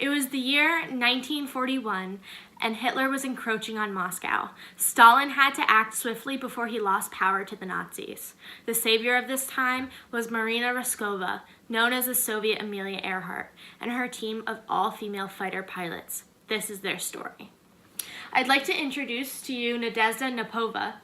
It was the year 1941, and Hitler was encroaching on Moscow. Stalin had to act swiftly before he lost power to the Nazis. The savior of this time was Marina Raskova, known as the Soviet Amelia Earhart, and her team of all-female fighter pilots. This is their story. I'd like to introduce to you Nadezhda Nepova,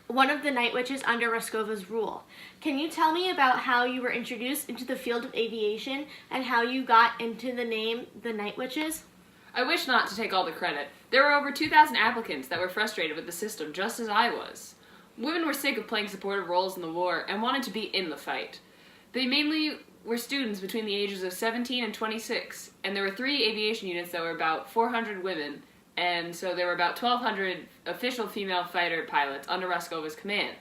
one of the night witches under Raskova's rule. Can you tell me about how you were introduced into the field of aviation and how you got into the name the Night Witches? I wish not to take all the credit. There were over 2,000 applicants that were frustrated with the system just as I was. Women were sick of playing supportive roles in the war and wanted to be in the fight. They mainly were students between the ages of 17 and 26, and there were 3 aviation units that were about 400 women, and so there were about 1,200 official female fighter pilots under Raskova's command.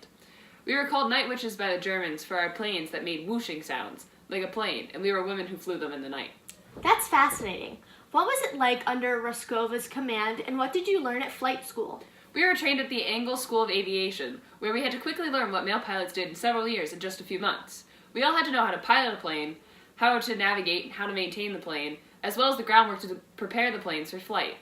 We were called night witches by the Germans for our planes that made whooshing sounds, like a plane, and we were women who flew them in the night. That's fascinating. What was it like under Raskova's command, and what did you learn at flight school? We were trained at the Angle School of Aviation, where we had to quickly learn what male pilots did in several years in just a few months. We all had to know how to pilot a plane, how to navigate, and how to maintain the plane, as well as the groundwork to prepare the planes for flight.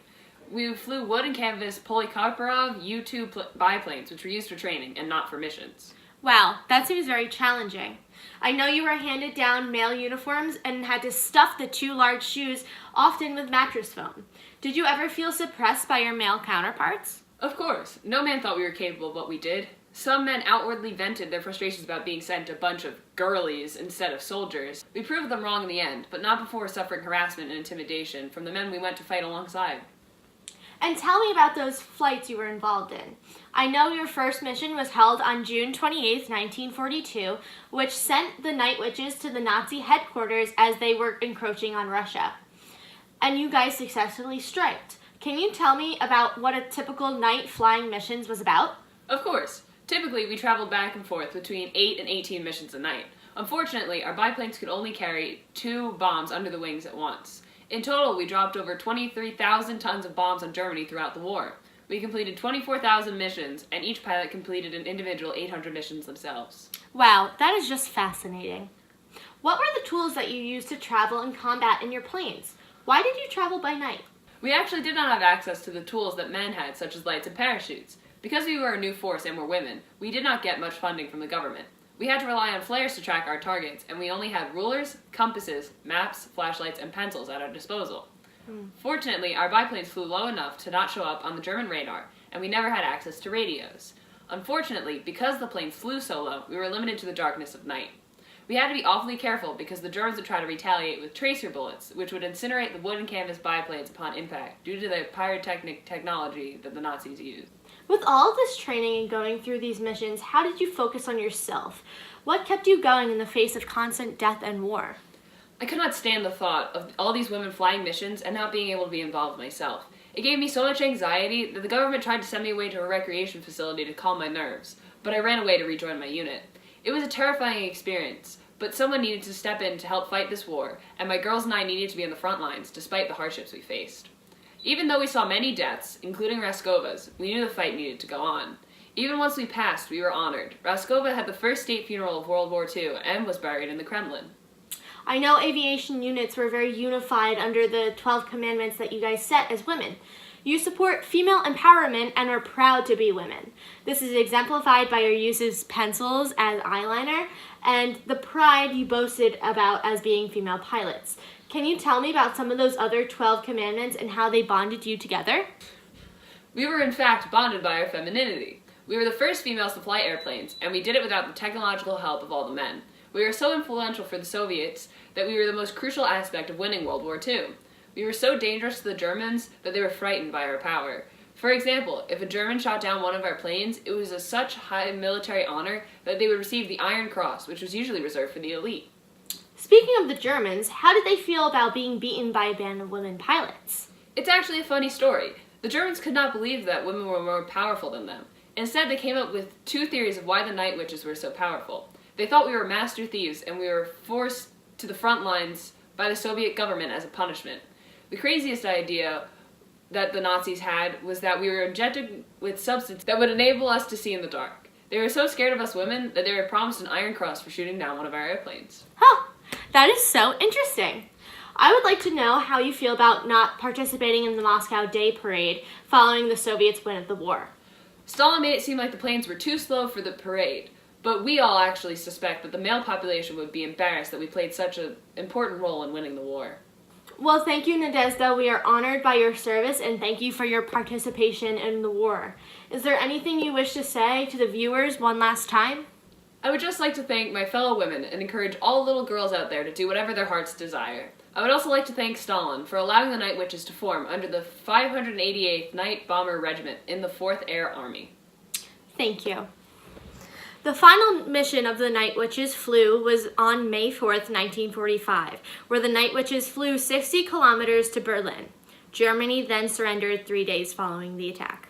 We flew wood and canvas Polikarpov U-2 biplanes, which were used for training and not for missions. Wow, that seems very challenging. I know you were handed down male uniforms and had to stuff the 2 large shoes, often with mattress foam. Did you ever feel suppressed by your male counterparts? Of course. No man thought we were capable of what we did. Some men outwardly vented their frustrations about being sent a bunch of girlies instead of soldiers. We proved them wrong in the end, but not before suffering harassment and intimidation from the men we went to fight alongside. And tell me about those flights you were involved in. I know your first mission was held on June 28, 1942, which sent the Night Witches to the Nazi headquarters as they were encroaching on Russia. And you guys successfully striked. Can you tell me about what a typical night flying missions was about? Of course. Typically, we traveled back and forth between 8 and 18 missions a night. Unfortunately, our biplanes could only carry 2 bombs under the wings at once. In total, we dropped over 23,000 tons of bombs on Germany throughout the war. We completed 24,000 missions, and each pilot completed an individual 800 missions themselves. Wow, that is just fascinating. What were the tools that you used to travel and combat in your planes? Why did you travel by night? We actually did not have access to the tools that men had, such as lights and parachutes. Because we were a new force and were women, we did not get much funding from the government. We had to rely on flares to track our targets, and we only had rulers, compasses, maps, flashlights, and pencils at our disposal. Fortunately, our biplanes flew low enough to not show up on the German radar, and we never had access to radios. Unfortunately, because the planes flew so low, we were limited to the darkness of night. We had to be awfully careful because the Germans would try to retaliate with tracer bullets, which would incinerate the wood and canvas biplanes upon impact due to the pyrotechnic technology that the Nazis used. With all of this training and going through these missions, how did you focus on yourself? What kept you going in the face of constant death and war? I could not stand the thought of all these women flying missions and not being able to be involved myself. It gave me so much anxiety that the government tried to send me away to a recreation facility to calm my nerves, but I ran away to rejoin my unit. It was a terrifying experience, but someone needed to step in to help fight this war, and my girls and I needed to be on the front lines despite the hardships we faced. Even though we saw many deaths, including Raskova's, we knew the fight needed to go on. Even once we passed, we were honored. Raskova had the first state funeral of World War II and was buried in the Kremlin. I know aviation units were very unified under the 12 commandments that you guys set as women. You support female empowerment and are proud to be women. This is exemplified by your use of pencils as eyeliner and the pride you boasted about as being female pilots. Can you tell me about some of those other 12 commandments and how they bonded you together? We were in fact bonded by our femininity. We were the first females to fly airplanes, and we did it without the technological help of all the men. We were so influential for the Soviets that we were the most crucial aspect of winning World War II. We were so dangerous to the Germans that they were frightened by our power. For example, if a German shot down one of our planes, it was a such high military honor that they would receive the Iron Cross, which was usually reserved for the elite. Speaking of the Germans, how did they feel about being beaten by a band of women pilots? It's actually a funny story. The Germans could not believe that women were more powerful than them. Instead, they came up with 2 theories of why the Night Witches were so powerful. They thought we were master thieves and we were forced to the front lines by the Soviet government as a punishment. The craziest idea that the Nazis had was that we were injected with substance that would enable us to see in the dark. They were so scared of us women that they were promised an Iron Cross for shooting down one of our airplanes. Huh, that is so interesting. I would like to know how you feel about not participating in the Moscow Day Parade following the Soviets' win of the war. Stalin made it seem like the planes were too slow for the parade, but we all actually suspect that the male population would be embarrassed that we played such an important role in winning the war. Well, thank you, Nadezhda. We are honored by your service, and thank you for your participation in the war. Is there anything you wish to say to the viewers one last time? I would just like to thank my fellow women and encourage all little girls out there to do whatever their hearts desire. I would also like to thank Stalin for allowing the Night Witches to form under the 588th Night Bomber Regiment in the 4th Air Army. Thank you. The final mission of the Night Witches flew was on May 4th, 1945, where the Night Witches flew 60 kilometers to Berlin. Germany then surrendered 3 days following the attack.